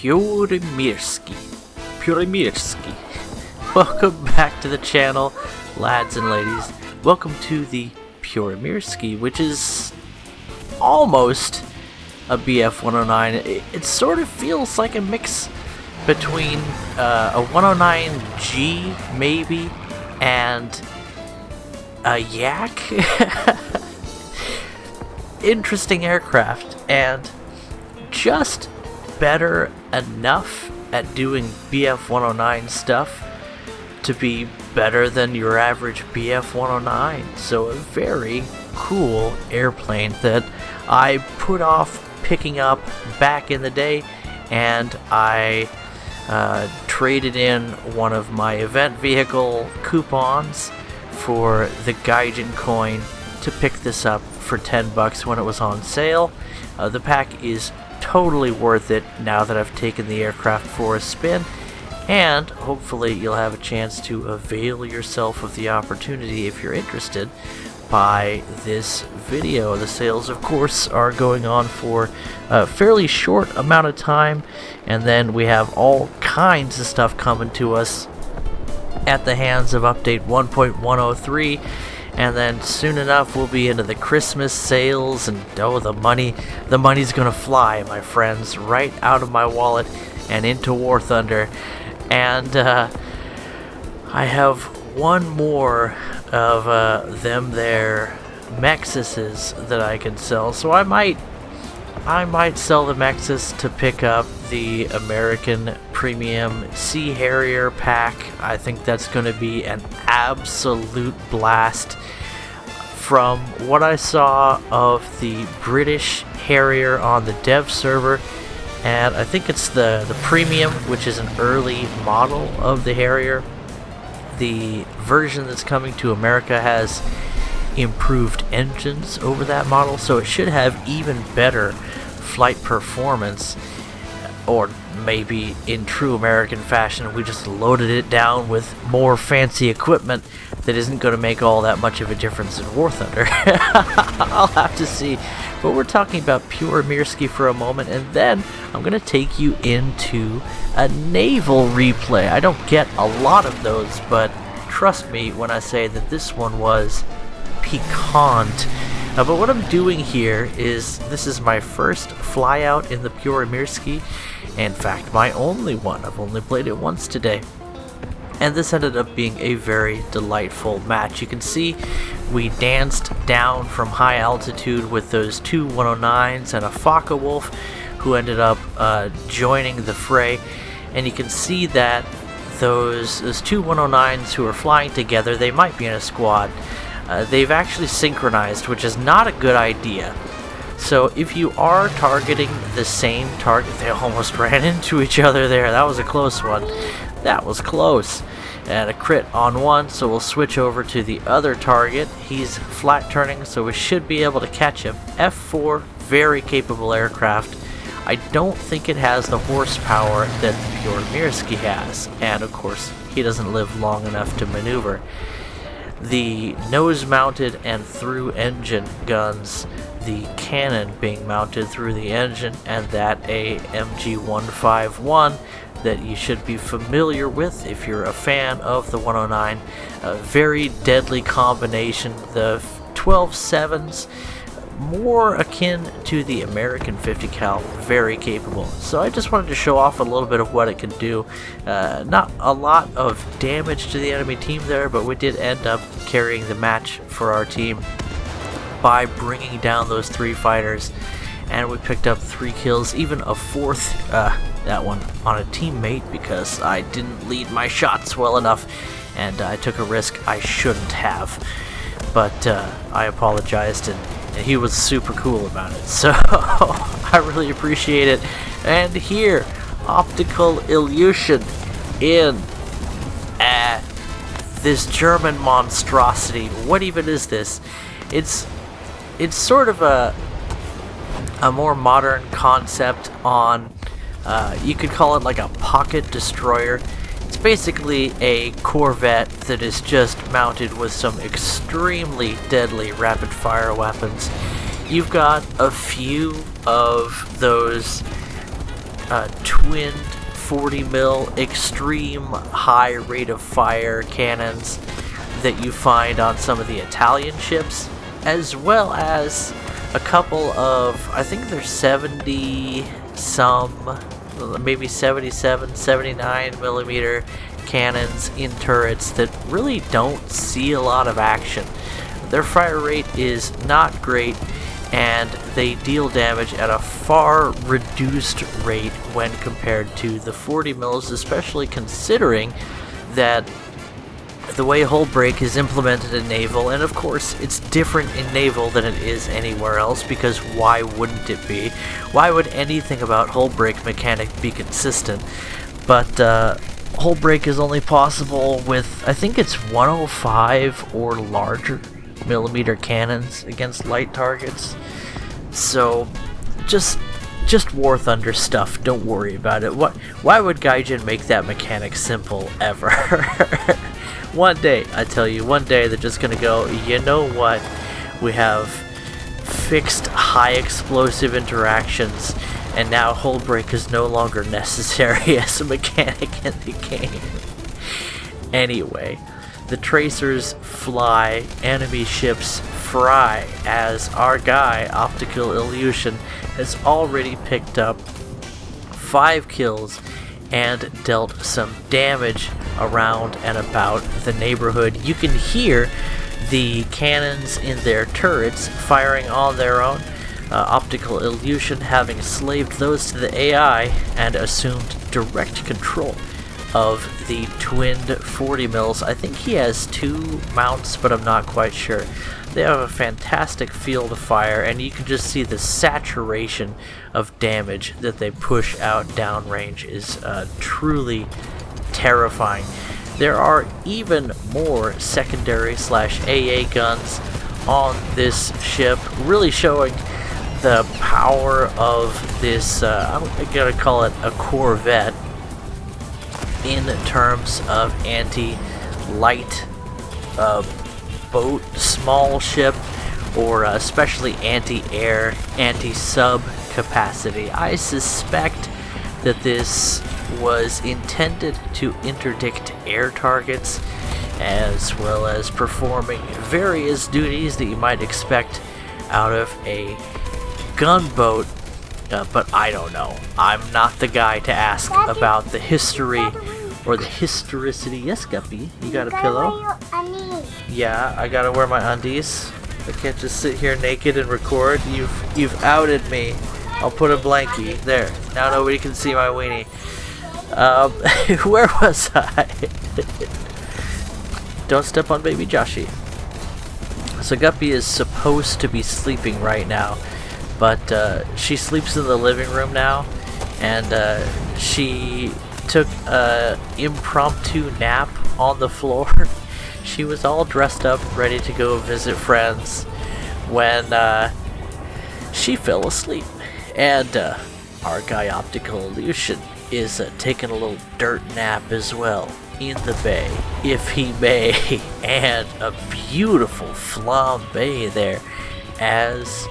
Purimirski. Welcome back to the channel, lads and ladies. Welcome to the Purimirski, which is almost a BF-109. It sort of feels like a mix between a 109G, maybe, and a Yak. Interesting aircraft, and just better enough at doing BF-109 stuff to be better than your average BF-109. So a very cool airplane that I put off picking up back in the day, and I traded in one of my event vehicle coupons for the Gaijin coin to pick this up for $10 when it was on sale. The pack is totally worth it now that I've taken the aircraft for a spin, and hopefully you'll have a chance to avail yourself of the opportunity if you're interested by this video. The sales, of course, are going on for a fairly short amount of time, and then we have all kinds of stuff coming to us at the hands of update 1.103. And then soon enough we'll be into the Christmas sales, and the money's gonna fly, my friends, right out of my wallet and into War Thunder. And I have one more of them there Mexuses that I can sell, so I might sell the Mexus to pick up the American Premium Sea Harrier pack. I think that's going to be an absolute blast. From what I saw of the British Harrier on the dev server, and I think it's the Premium, which is an early model of the Harrier. The version that's coming to America has improved engines over that model, so it should have even better flight performance. Or maybe in true American fashion, we just loaded it down with more fancy equipment that isn't going to make all that much of a difference in War Thunder. I'll have to see. But we're talking about Purimirski for a moment, and then I'm going to take you into a naval replay. I don't get a lot of those, but trust me when I say that this one was piquant. But what I'm doing here is, this is my first fly out in the Purimirski. In fact, my only one. I've only played it once today. And this ended up being a very delightful match. You can see we danced down from high altitude with those two 109s and a Focke-Wulf who ended up joining the fray. And you can see that those two 109s who are flying together, they might be in a squad. They've actually synchronized, which is not a good idea. So if you are targeting the same target, they almost ran into each other there. That was a close one. That was close. And a crit on one, so we'll switch over to the other target. He's flat turning, so we should be able to catch him. F4, very capable aircraft. I don't think it has the horsepower that the Purimirski has. And of course, he doesn't live long enough to maneuver. The nose-mounted and through-engine guns, the cannon being mounted through the engine, and that AMG 151 that you should be familiar with if you're a fan of the 109. A very deadly combination. The 12-7s, more akin to the American 50 cal, very capable. So I just wanted to show off a little bit of what it can do. Not a lot of damage to the enemy team there, but we did end up carrying the match for our team by bringing down those three fighters, and we picked up 3 kills, even a fourth, that one on a teammate, because I didn't lead my shots well enough and I took a risk I shouldn't have. But I apologized, and he was super cool about it, so I really appreciate it. And here, optical illusion in this German monstrosity. What even is this? It's sort of a more modern concept on, you could call it like a pocket destroyer. It's basically a Corvette that is just mounted with some extremely deadly rapid-fire weapons. You've got a few of those twinned 40 mil extreme high rate of fire cannons that you find on some of the Italian ships, as well as a couple of, I think there's 70 some, maybe 77, 79 millimeter cannons in turrets that really don't see a lot of action. Their fire rate is not great, and they deal damage at a far reduced rate when compared to the 40 mils, especially considering that the way hull break is implemented in naval, and of course it's different in naval than it is anywhere else, because why wouldn't it be? Why would anything about hull break mechanic be consistent? But hull break is only possible with, I think it's 105 or larger millimeter cannons against light targets. So just War Thunder stuff, don't worry about it. Why would Gaijin make that mechanic simple ever? One day, I tell you, one day they're just gonna go, you know what, we have fixed high explosive interactions, and now hull break is no longer necessary as a mechanic in the game. Anyway, the tracers fly, enemy ships fry, as our guy, Optical Illusion, has already picked up 5 kills and dealt some damage around and about the neighborhood. You can hear the cannons in their turrets firing on their own. Optical Illusion having slaved those to the AI and assumed direct control of the twinned 40 mils. I think he has 2 mounts, but I'm not quite sure. They have a fantastic field of fire, and you can just see the saturation of damage that they push out downrange is truly terrifying. There are even more secondary / AA guns on this ship, really showing the power of this, I'm gonna call it a corvette, in terms of anti-light boat, small ship, or especially anti-air, anti-sub capacity. I suspect that this was intended to interdict air targets, as well as performing various duties that you might expect out of a gunboat, but I don't know. I'm not the guy to ask about the history or the historicity. Yes, Guppy, you got a pillow? Yeah, I gotta wear my undies. I can't just sit here naked and record. You've outed me. I'll put a blankie there. Now nobody can see my weenie. Where was I? Don't step on baby Joshie. So Guppy is supposed to be sleeping right now, but she sleeps in the living room now, and she took an impromptu nap on the floor. She was all dressed up, ready to go visit friends, when she fell asleep. And our guy Optical Illusion is taking a little dirt nap as well in the bay, if he may. And a beautiful flambe there as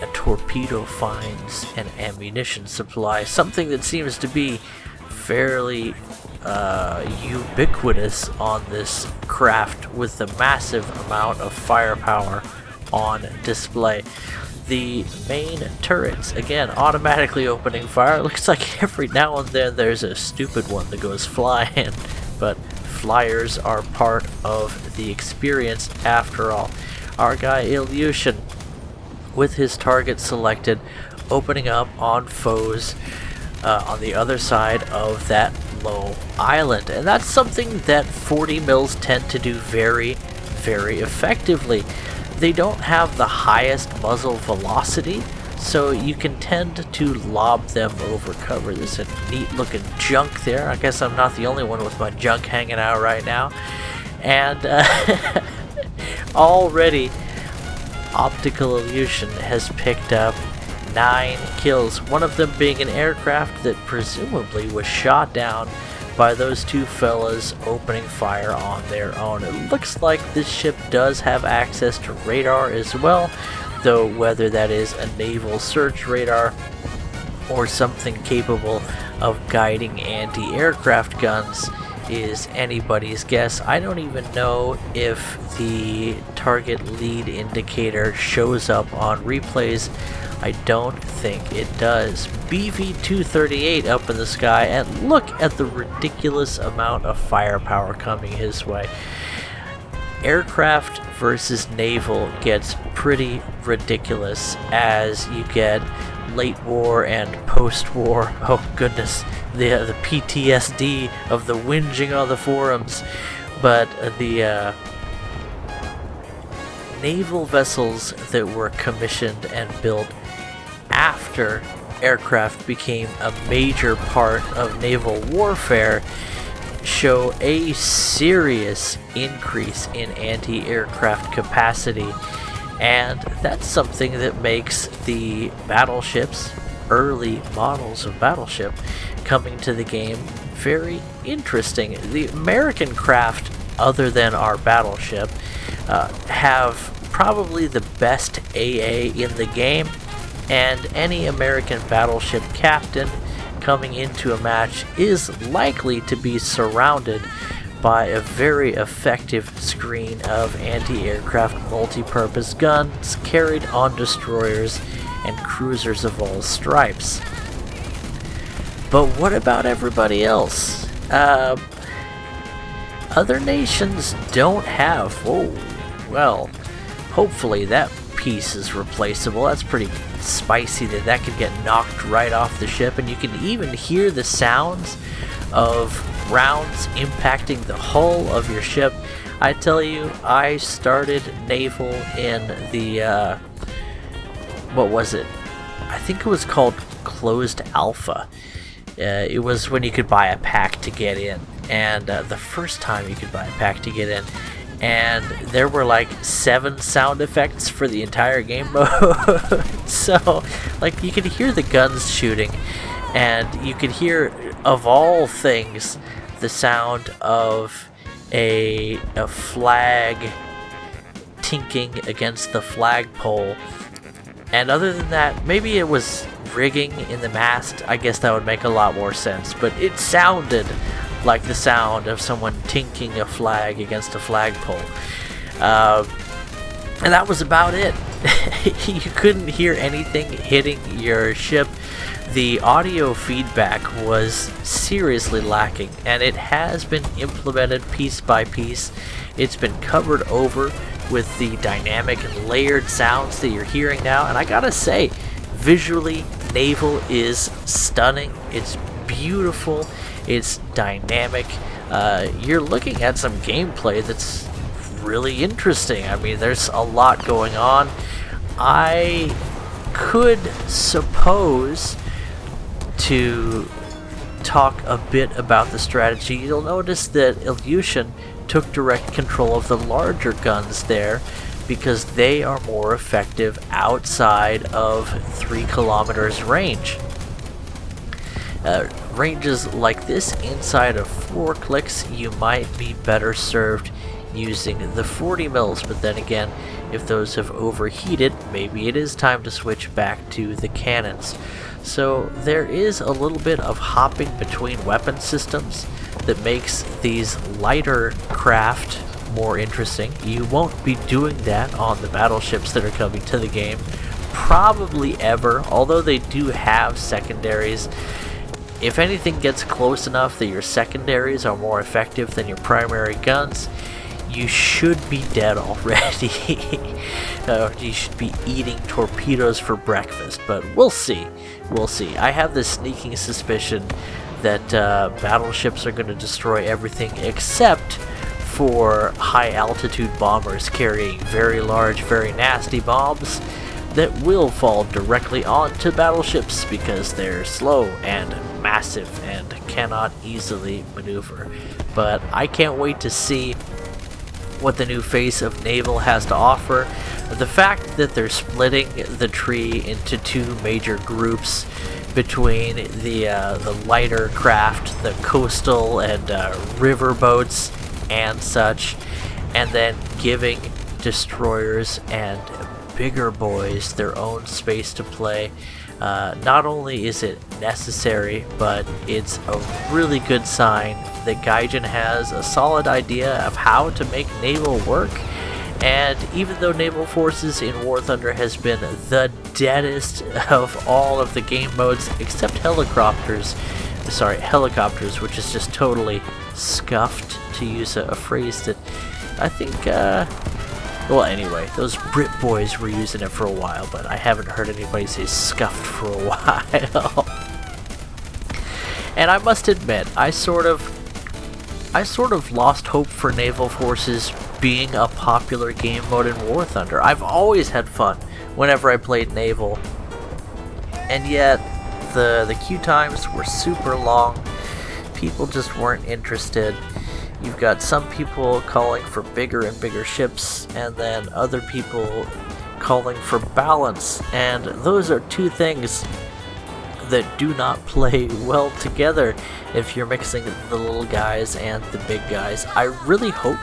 a torpedo finds an ammunition supply, something that seems to be fairly ubiquitous on this craft with the massive amount of firepower on display. The main turrets, again, automatically opening fire. Looks like every now and then there's a stupid one that goes flying, but flyers are part of the experience after all. Our guy Illusion, with his target selected, opening up on foes on the other side of that low island, and that's something that 40 mils tend to do very, very effectively. They don't have the highest muzzle velocity, so you can tend to lob them over cover. There's a neat looking junk there. I guess I'm not the only one with my junk hanging out right now. And already Optical Illusion has picked up 9 kills, one of them being an aircraft that presumably was shot down by those 2 fellas opening fire on their own. It looks like this ship does have access to radar as well, though whether that is a naval search radar or something capable of guiding anti-aircraft guns is anybody's guess. I don't even know if the target lead indicator shows up on replays. I don't think it does. BV-238 up in the sky, and look at the ridiculous amount of firepower coming his way. Aircraft versus naval gets pretty ridiculous as you get late war and post-war. Oh goodness, the PTSD of the whinging on the forums. But the naval vessels that were commissioned and built after aircraft became a major part of naval warfare show a serious increase in anti-aircraft capacity, and that's something that makes the battleships, early models of battleship coming to the game, very interesting. The American craft, other than our battleship, have probably the best AA in the game, and any American battleship captain coming into a match is likely to be surrounded by a very effective screen of anti-aircraft multi-purpose guns carried on destroyers and cruisers of all stripes. But what about everybody else? Other nations don't have... Oh, well, hopefully that piece is replaceable. That's pretty spicy that could get knocked right off the ship, and you can even hear the sounds of rounds impacting the hull of your ship. I tell you, I started naval in the what was it? I think it was called closed alpha. It was when you could buy a pack to get in, and the first time you could buy a pack to get in, and there were like 7 sound effects for the entire game mode. So like you could hear the guns shooting, and you could hear, of all things, the sound of a flag tinking against the flagpole. And other than that, maybe it was rigging in the mast. I guess that would make a lot more sense, but it sounded like the sound of someone tinking a flag against a flagpole. And that was about it. You couldn't hear anything hitting your ship. The audio feedback was seriously lacking, and it has been implemented piece by piece. It's been covered over with the dynamic and layered sounds that you're hearing now, and I gotta say, visually, Naval is stunning. It's beautiful. It's dynamic. You're looking at some gameplay that's really interesting. I mean, there's a lot going on. I could suppose to talk a bit about the strategy. You'll notice that Ilyushin took direct control of the larger guns there because they are more effective outside of 3 kilometers range. Ranges like this, inside of 4 clicks, you might be better served using the 40 mils, but then again, if those have overheated, maybe it is time to switch back to the cannons. So there is a little bit of hopping between weapon systems that makes these lighter craft more interesting. You won't be doing that on the battleships that are coming to the game, probably ever, although they do have secondaries. If anything gets close enough that your secondaries are more effective than your primary guns, you should be dead already. You should be eating torpedoes for breakfast, but we'll see. We'll see. I have this sneaking suspicion that battleships are going to destroy everything except for high-altitude bombers carrying very large, very nasty bombs that will fall directly onto battleships because they're slow and massive and cannot easily maneuver. But I can't wait to see what the new face of Naval has to offer. The fact that they're splitting the tree into 2 major groups between the lighter craft, the coastal and river boats and such, and then giving destroyers and bigger boys their own space to play. Not only is it necessary, but it's a really good sign that Gaijin has a solid idea of how to make naval work. And even though naval forces in War Thunder has been the deadest of all of the game modes except helicopters, which is just totally scuffed, to use a phrase that I think, well, anyway, those Brit boys were using it for a while, but I haven't heard anybody say scuffed for a while. And I must admit, I sort of lost hope for naval forces being a popular game mode in War Thunder. I've always had fun whenever I played naval, and yet the queue times were super long. People just weren't interested. You've got some people calling for bigger and bigger ships, and then other people calling for balance, and those are two things that do not play well together if you're mixing the little guys and the big guys. I really hope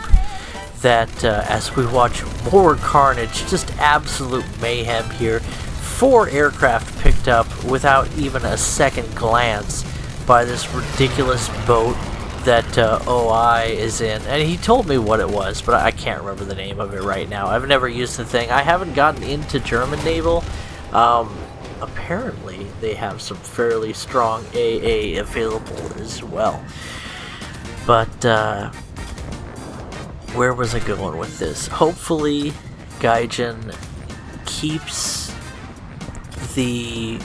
that as we watch more carnage, just absolute mayhem here, 4 aircraft picked up without even a second glance by this ridiculous boat that OI is in. And he told me what it was, but I can't remember the name of it right now. I've never used the thing. I haven't gotten into German naval. Apparently they have some fairly strong AA available as well. But where was I going with this? Hopefully Gaijin keeps the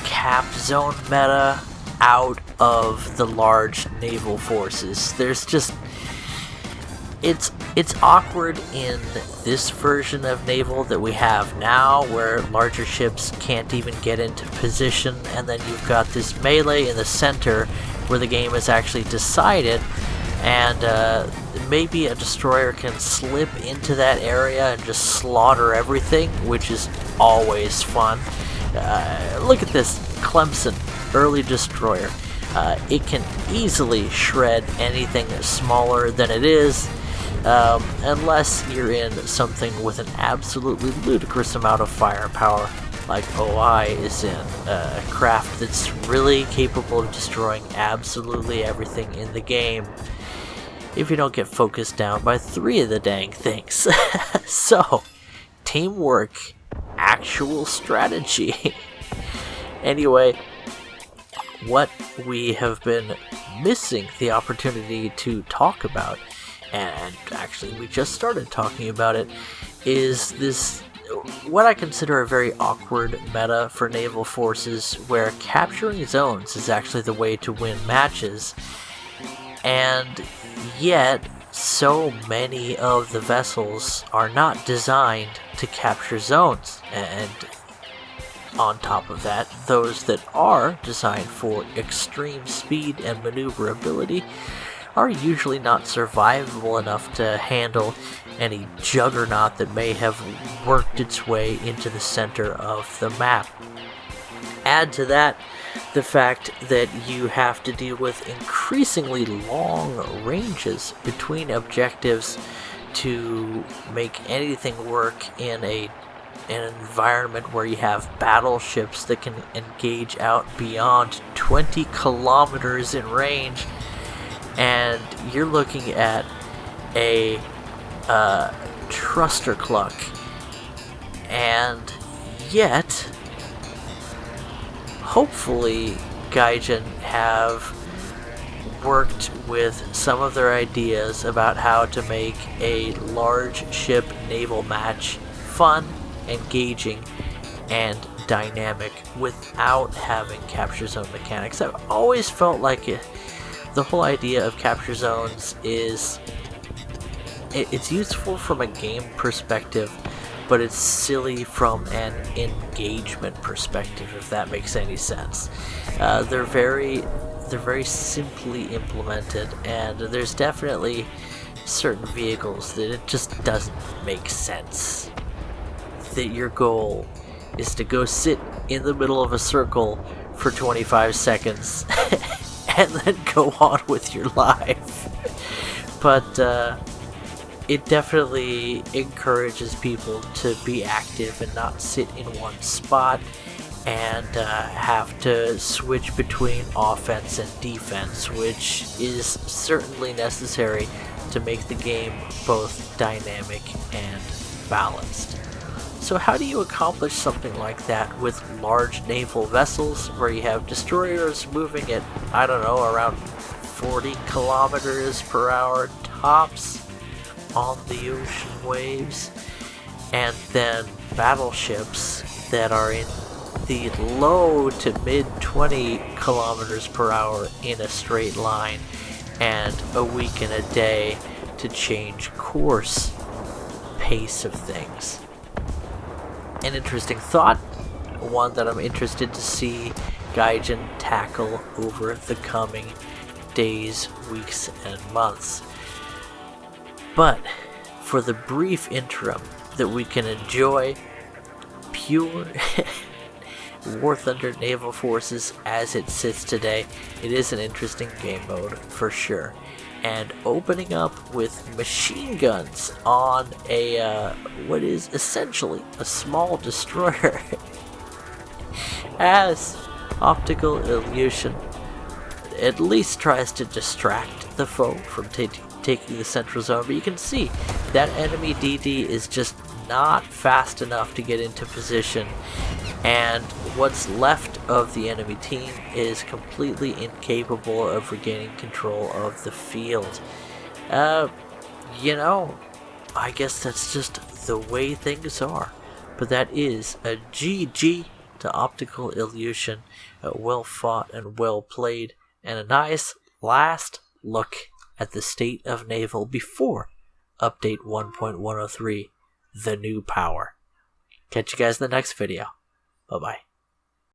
cap zone meta out of the large naval forces. There's just, it's awkward in this version of naval that we have now, where larger ships can't even get into position, and then you've got this melee in the center where the game is actually decided, and maybe a destroyer can slip into that area and just slaughter everything, which is always fun. Look at this Clemson early destroyer. It can easily shred anything smaller than it is, unless you're in something with an absolutely ludicrous amount of firepower, like OI is in, a craft that's really capable of destroying absolutely everything in the game if you don't get focused down by 3 of the dang things. So, teamwork, actual strategy. Anyway, what we have been missing the opportunity to talk about, and actually we just started talking about it, is this, what I consider a very awkward meta for naval forces, where capturing zones is actually the way to win matches, and yet so many of the vessels are not designed to capture zones, and on top of that, those that are designed for extreme speed and maneuverability are usually not survivable enough to handle any juggernaut that may have worked its way into the center of the map. Add to that the fact that you have to deal with increasingly long ranges between objectives to make anything work in an environment where you have battleships that can engage out beyond 20 kilometers in range, and you're looking at a thruster cluck, and yet hopefully Gaijin have worked with some of their ideas about how to make a large ship naval match fun, engaging, and dynamic without having capture zone mechanics. I've always felt like the whole idea of capture zones is it's useful from a game perspective, but it's silly from an engagement perspective, if that makes any sense. They're very simply implemented, and there's definitely certain vehicles that it just doesn't make sense that your goal is to go sit in the middle of a circle for 25 seconds and then go on with your life. But it definitely encourages people to be active and not sit in one spot, and have to switch between offense and defense, which is certainly necessary to make the game both dynamic and balanced. So how do you accomplish something like that with large naval vessels where you have destroyers moving at, I don't know, around 40 kilometers per hour tops on the ocean waves, and then battleships that are in the low to mid 20 kilometers per hour in a straight line, and a week and a day to change course, pace of things? An interesting thought, one that I'm interested to see Gaijin tackle over the coming days, weeks, and months. But for the brief interim that we can enjoy pure War Thunder Naval Forces as it sits today, it is an interesting game mode for sure. And opening up with machine guns on a what is essentially a small destroyer as Optical Illusion at least tries to distract the foe from taking the central zone. But you can see that enemy DD is just not fast enough to get into position, and what's left of the enemy team is completely incapable of regaining control of the field. You know, I guess that's just the way things are. But that is a GG to Optical Illusion. Well fought and well played, and a nice last look at the state of Naval before Update 1.103, the new power. Catch you guys in the next video. Bye-bye.